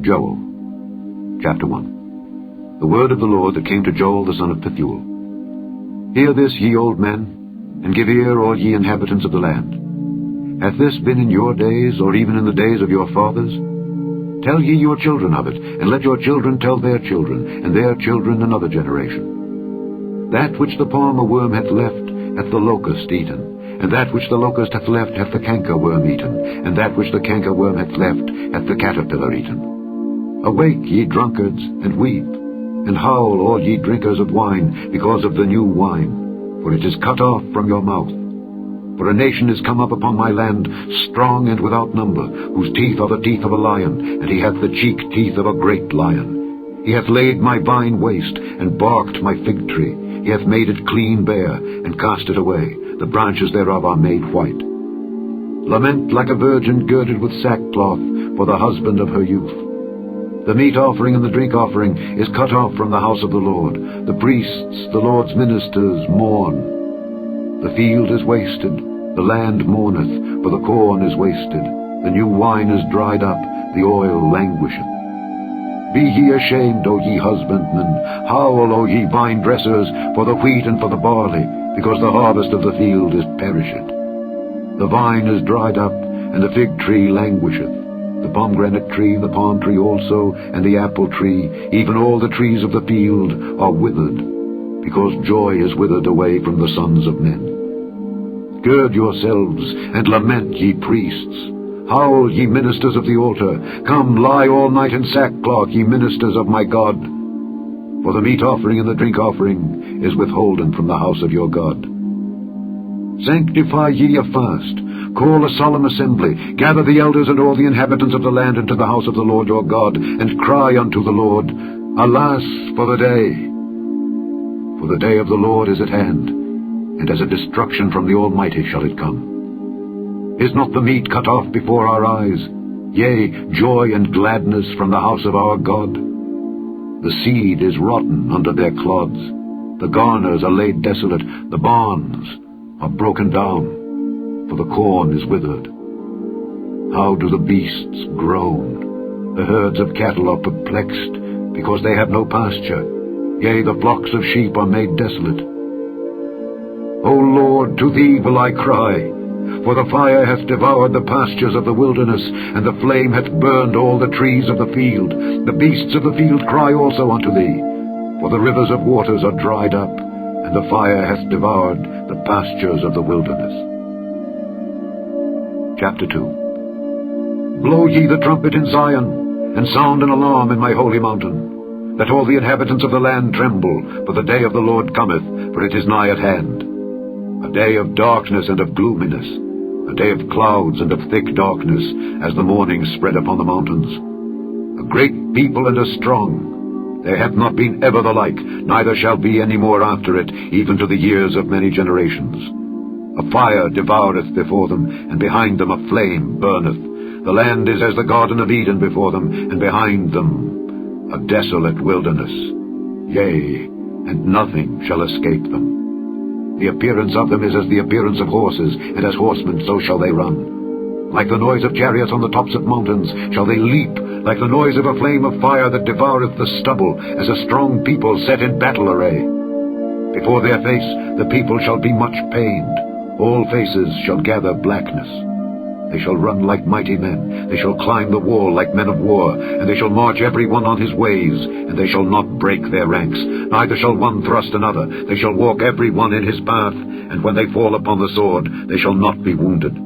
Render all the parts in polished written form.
Joel, chapter 1. The word of the Lord that came to Joel the son of Pethuel. Hear this, ye old men, and give ear, all ye inhabitants of the land. Hath this been in your days, or even in the days of your fathers? Tell ye your children of it, and let your children tell their children, and their children another generation. That which the palmer worm hath left hath the locust eaten, and that which the locust hath left hath the cankerworm eaten, and that which the cankerworm hath left hath the caterpillar eaten. Awake, ye drunkards, and weep, and howl, all ye drinkers of wine, because of the new wine, for it is cut off from your mouth. For a nation is come up upon my land, strong and without number, whose teeth are the teeth of a lion, and he hath the cheek teeth of a great lion. He hath laid my vine waste, and barked my fig tree. He hath made it clean bare, and cast it away. The branches thereof are made white. Lament like a virgin girded with sackcloth for the husband of her youth. The meat offering and the drink offering is cut off from the house of the Lord. The priests, the Lord's ministers, mourn. The field is wasted, the land mourneth, for the corn is wasted. The new wine is dried up, the oil languisheth. Be ye ashamed, O ye husbandmen, howl, O ye vine dressers, for the wheat and for the barley, because the harvest of the field is perished. The vine is dried up, and the fig tree languisheth. The pomegranate tree, the palm tree also, and the apple tree, even all the trees of the field, are withered, because joy is withered away from the sons of men. Gird yourselves, and lament, ye priests. Howl, ye ministers of the altar. Come, lie all night in sackcloth, ye ministers of my God. For the meat offering and the drink offering is withholden from the house of your God. Sanctify ye a fast. Call a solemn assembly. Gather the elders and all the inhabitants of the land into the house of the Lord your God, and cry unto the Lord, Alas for the day! For the day of the Lord is at hand, and as a destruction from the Almighty shall it come. Is not the meat cut off before our eyes? Yea, joy and gladness from the house of our God? The seed is rotten under their clods. The garners are laid desolate. The barns are broken down, for the corn is withered. How do the beasts groan? The herds of cattle are perplexed, because they have no pasture. Yea, the flocks of sheep are made desolate. O Lord, to thee will I cry, for the fire hath devoured the pastures of the wilderness, and the flame hath burned all the trees of the field. The beasts of the field cry also unto thee, for the rivers of waters are dried up, and the fire hath devoured the pastures of the wilderness. Chapter 2. Blow ye the trumpet in Zion, and sound an alarm in my holy mountain, that all the inhabitants of the land tremble, for the day of the Lord cometh, for it is nigh at hand. A day of darkness and of gloominess, a day of clouds and of thick darkness, as the morning spread upon the mountains. A great people and a strong, there hath not been ever the like, neither shall be any more after it, even to the years of many generations. A fire devoureth before them, and behind them a flame burneth. The land is as the Garden of Eden before them, and behind them a desolate wilderness. Yea, and nothing shall escape them. The appearance of them is as the appearance of horses, and as horsemen so shall they run. Like the noise of chariots on the tops of mountains shall they leap, like the noise of a flame of fire that devoureth the stubble, as a strong people set in battle array. Before their face the people shall be much pained, all faces shall gather blackness. They shall run like mighty men, they shall climb the wall like men of war, and they shall march every one on his ways, and they shall not break their ranks, neither shall one thrust another. They shall walk every one in his path, and when they fall upon the sword, they shall not be wounded.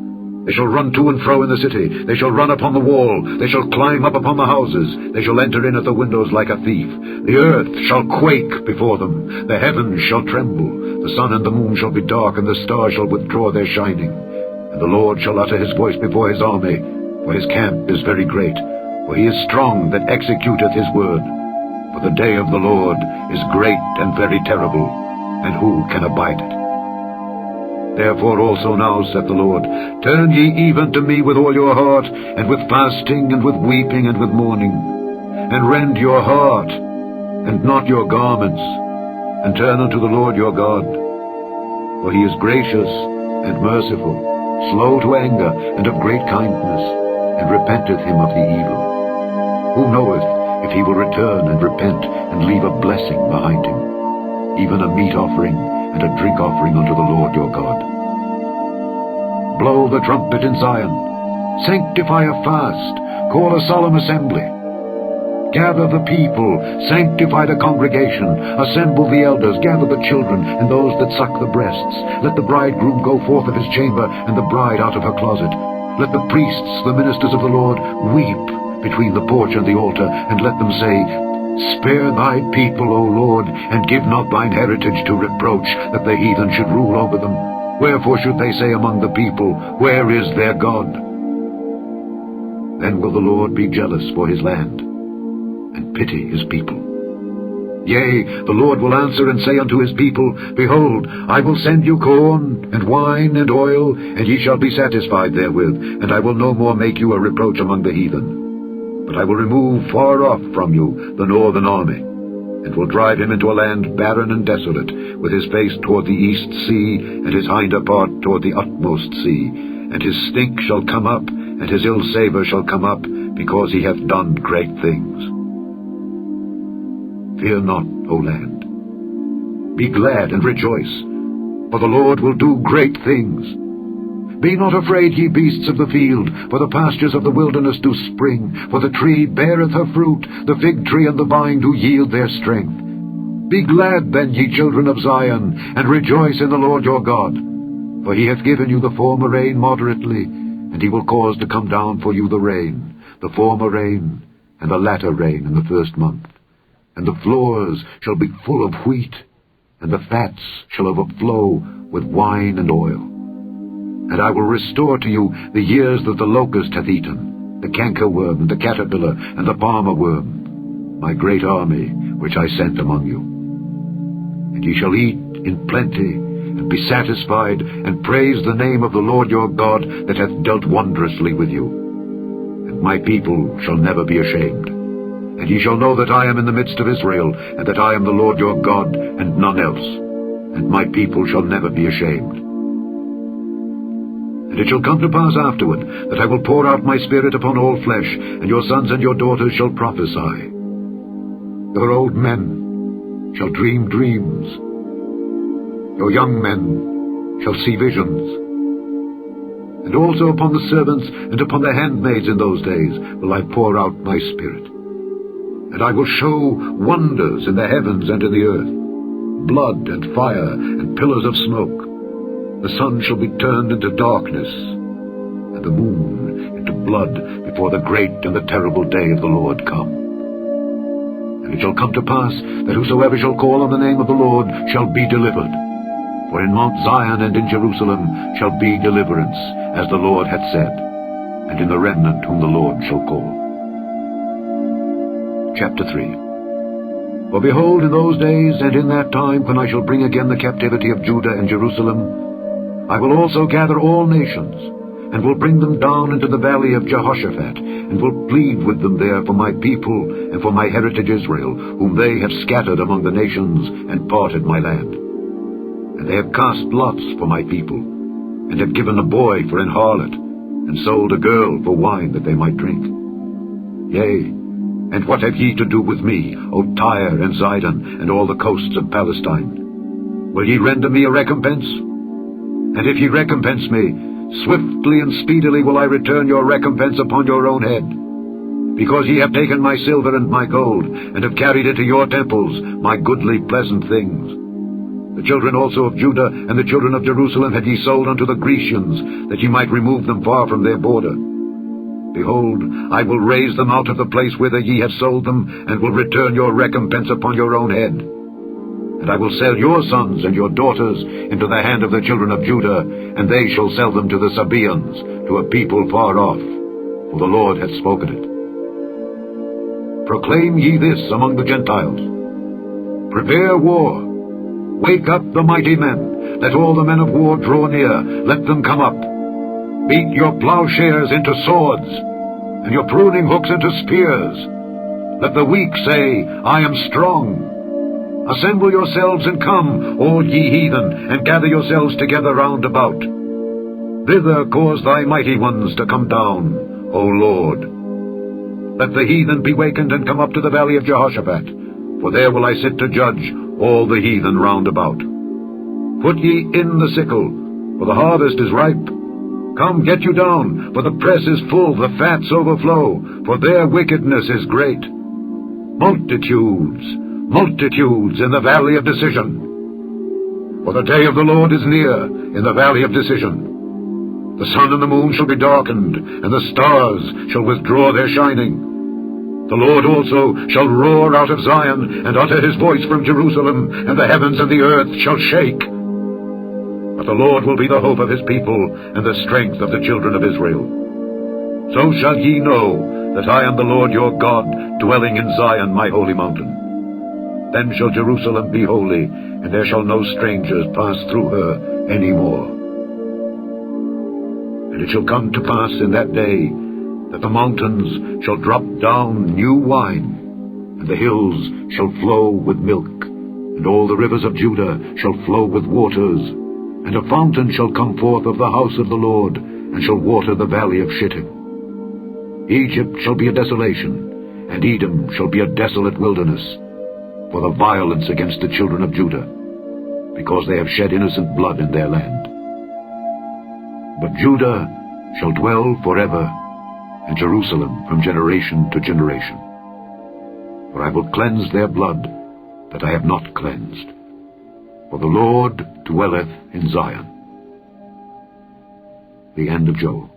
They shall run to and fro in the city, they shall run upon the wall, they shall climb up upon the houses, they shall enter in at the windows like a thief. The earth shall quake before them, the heavens shall tremble, the sun and the moon shall be dark, and the stars shall withdraw their shining. And the Lord shall utter his voice before his army, for his camp is very great, for he is strong that executeth his word. For the day of the Lord is great and very terrible, and who can abide it? Therefore also now, saith the Lord, turn ye even to me with all your heart, and with fasting, and with weeping, and with mourning, and rend your heart, and not your garments, and turn unto the Lord your God. For he is gracious and merciful, slow to anger, and of great kindness, and repenteth him of the evil. Who knoweth if he will return and repent and leave a blessing behind him, even a meat offering and a drink offering unto the Lord your God? Blow the trumpet in Zion, sanctify a fast, call a solemn assembly. Gather the people, sanctify the congregation, assemble the elders, gather the children and those that suck the breasts. Let the bridegroom go forth of his chamber, and the bride out of her closet. Let the priests, the ministers of the Lord, weep between the porch and the altar, and let them say, Spare thy people, O Lord, and give not thine heritage to reproach, that the heathen should rule over them. Wherefore should they say among the people, Where is their God? Then will the Lord be jealous for his land, and pity his people. Yea, the Lord will answer and say unto his people, Behold, I will send you corn, and wine, and oil, and ye shall be satisfied therewith, and I will no more make you a reproach among the heathen. But I will remove far off from you the northern army, and will drive him into a land barren and desolate, with his face toward the east sea, and his hinder part toward the utmost sea. And his stink shall come up, and his ill savour shall come up, because he hath done great things. Fear not, O land. Be glad and rejoice, for the Lord will do great things. Be not afraid, ye beasts of the field, for the pastures of the wilderness do spring, for the tree beareth her fruit, the fig tree and the vine do yield their strength. Be glad then, ye children of Zion, and rejoice in the Lord your God. For he hath given you the former rain moderately, and he will cause to come down for you the rain, the former rain, and the latter rain in the first month. And the floors shall be full of wheat, and the fats shall overflow with wine and oil. And I will restore to you the years that the locust hath eaten, the cankerworm, and the caterpillar, and the palmer worm, my great army which I sent among you. And ye shall eat in plenty, and be satisfied, and praise the name of the Lord your God, that hath dealt wondrously with you. And my people shall never be ashamed. And ye shall know that I am in the midst of Israel, and that I am the Lord your God, and none else. And my people shall never be ashamed. And it shall come to pass afterward, that I will pour out my Spirit upon all flesh, and your sons and your daughters shall prophesy. Your old men shall dream dreams. Your young men shall see visions. And also upon the servants and upon the handmaids in those days will I pour out my Spirit. And I will show wonders in the heavens and in the earth, blood and fire and pillars of smoke. The sun shall be turned into darkness, and the moon into blood, before the great and the terrible day of the Lord come. And it shall come to pass that whosoever shall call on the name of the Lord shall be delivered. For in Mount Zion and in Jerusalem shall be deliverance, as the Lord hath said, and in the remnant whom the Lord shall call. Chapter 3. For behold, in those days and in that time, when I shall bring again the captivity of Judah and Jerusalem, I will also gather all nations, and will bring them down into the valley of Jehoshaphat, and will plead with them there for my people and for my heritage Israel, whom they have scattered among the nations and parted my land. And they have cast lots for my people, and have given a boy for an harlot, and sold a girl for wine that they might drink. Yea, and what have ye to do with me, O Tyre and Zidon, and all the coasts of Palestine? Will ye render me a recompense? And if ye recompense me, swiftly and speedily will I return your recompense upon your own head. Because ye have taken my silver and my gold, and have carried into your temples my goodly pleasant things. The children also of Judah and the children of Jerusalem have ye sold unto the Grecians, that ye might remove them far from their border. Behold, I will raise them out of the place whither ye have sold them, and will return your recompense upon your own head. And I will sell your sons and your daughters into the hand of the children of Judah, and they shall sell them to the Sabaeans, to a people far off, for the Lord hath spoken it. Proclaim ye this among the Gentiles. Prepare war. Wake up the mighty men. Let all the men of war draw near. Let them come up. Beat your plowshares into swords, and your pruning hooks into spears. Let the weak say, I am strong. Assemble yourselves and come, all ye heathen, and gather yourselves together round about. Thither cause thy mighty ones to come down, O Lord. Let the heathen be wakened and come up to the valley of Jehoshaphat, for there will I sit to judge all the heathen round about. Put ye in the sickle, for the harvest is ripe. Come, get you down, for the press is full, the fats overflow, for their wickedness is great. Multitudes, multitudes in the valley of decision. For the day of the Lord is near in the valley of decision. The sun and the moon shall be darkened, and the stars shall withdraw their shining. The Lord also shall roar out of Zion, and utter his voice from Jerusalem, and the heavens and the earth shall shake. But the Lord will be the hope of his people, and the strength of the children of Israel. So shall ye know that I am the Lord your God, dwelling in Zion my holy mountain. Then shall Jerusalem be holy, and there shall no strangers pass through her any more. And it shall come to pass in that day that the mountains shall drop down new wine, and the hills shall flow with milk, and all the rivers of Judah shall flow with waters, and a fountain shall come forth of the house of the Lord, and shall water the valley of Shittim. Egypt shall be a desolation, and Edom shall be a desolate wilderness, for the violence against the children of Judah, because they have shed innocent blood in their land. But Judah shall dwell forever, and Jerusalem from generation to generation. For I will cleanse their blood that I have not cleansed. For the Lord dwelleth in Zion. The end of Joel.